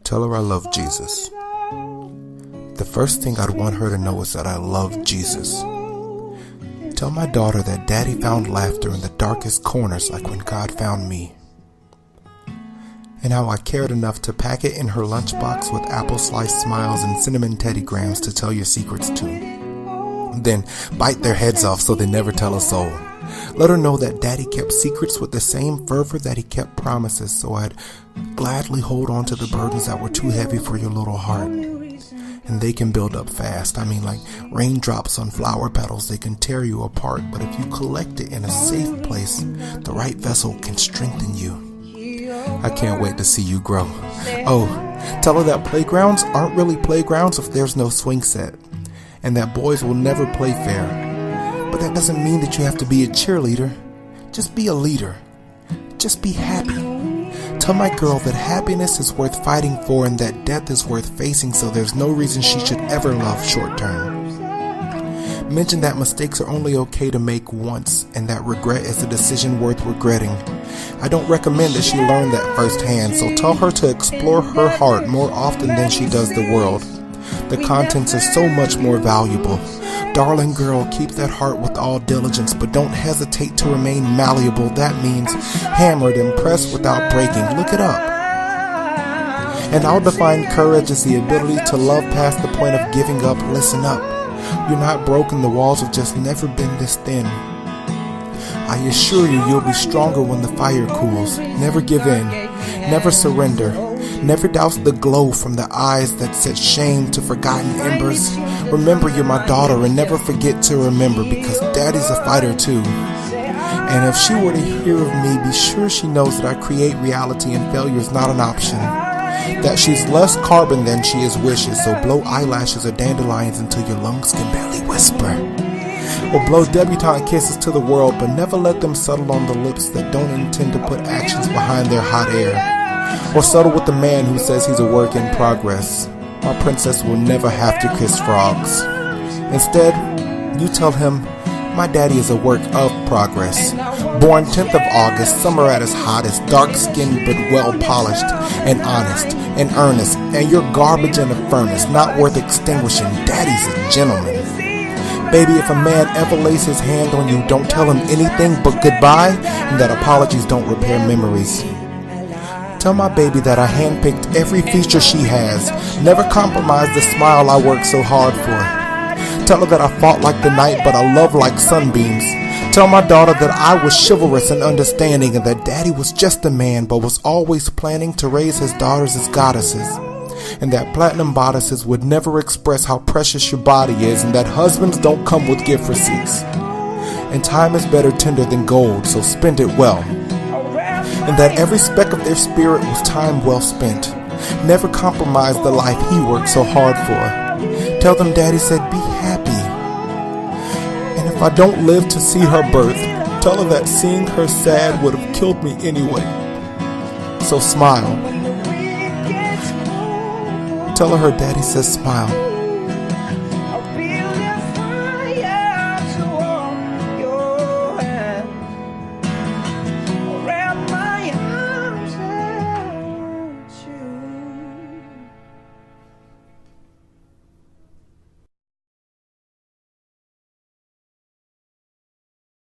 Tell her I love Jesus. The first thing I'd want her to know is that I love Jesus. Tell my daughter that Daddy found laughter in the darkest corners like when God found me. And how I cared enough to pack it in her lunchbox with apple slice smiles and cinnamon teddygrams to tell your secrets to. Then bite their heads off so they never tell a soul. Let her know that Daddy kept secrets with the same fervor that he kept promises, so I'd gladly hold on to the burdens that were too heavy for your little heart. And they can build up fast. I mean, like raindrops on flower petals, they can tear you apart. But if you collect it in a safe place, the right vessel can strengthen you. I can't wait to see you grow. Oh, tell her that playgrounds aren't really playgrounds if there's no swing set, and that boys will never play fair. But that doesn't mean that you have to be a cheerleader. Just be a leader. Just be happy. Tell my girl that happiness is worth fighting for and that death is worth facing, so there's no reason she should ever love short term. Mention that mistakes are only okay to make once, and that regret is a decision worth regretting. I don't recommend that she learn that firsthand, so tell her to explore her heart more often than she does the world. The contents are so much more valuable. Darling girl, keep that heart with all diligence, but don't hesitate to remain malleable. That means hammered and pressed without breaking. Look it up. And I'll define courage as the ability to love past the point of giving up. Listen up. You're not broken. The walls have just never been this thin. I assure you, you'll be stronger when the fire cools. Never give in. Never surrender. Never douse the glow from the eyes that set shame to forgotten embers. Remember you're my daughter, and never forget to remember, because Daddy's a fighter too. And if she were to hear of me, be sure she knows that I create reality and failure is not an option. That she's less carbon than she is wishes, so blow eyelashes or dandelions until your lungs can barely whisper. Or blow debutante kisses to the world, but never let them settle on the lips that don't intend to put actions behind their hot air. Or settle with the man who says he's a work in progress. My princess will never have to kiss frogs. Instead, you tell him, my daddy is a work of progress. Born 10th of August, summer at its hottest, dark-skinned but well-polished, and honest, and earnest, and you're garbage in a furnace, not worth extinguishing. Daddy's a gentleman. Baby, if a man ever lays his hand on you, don't tell him anything but goodbye, and that apologies don't repair memories. Tell my baby that I handpicked every feature she has. Never compromise the smile I worked so hard for. Tell her that I fought like the night, but I love like sunbeams. Tell my daughter that I was chivalrous and understanding, and that Daddy was just a man, but was always planning to raise his daughters as goddesses. And that platinum bodices would never express how precious your body is, and that husbands don't come with gift receipts. And time is better tender than gold, so spend it well. And that every speck of their spirit was time well spent. Never compromise the life he worked so hard for. Tell them Daddy said be happy. And if I don't live to see her birth, tell her that seeing her sad would have killed me anyway. So smile. Tell her Daddy says smile.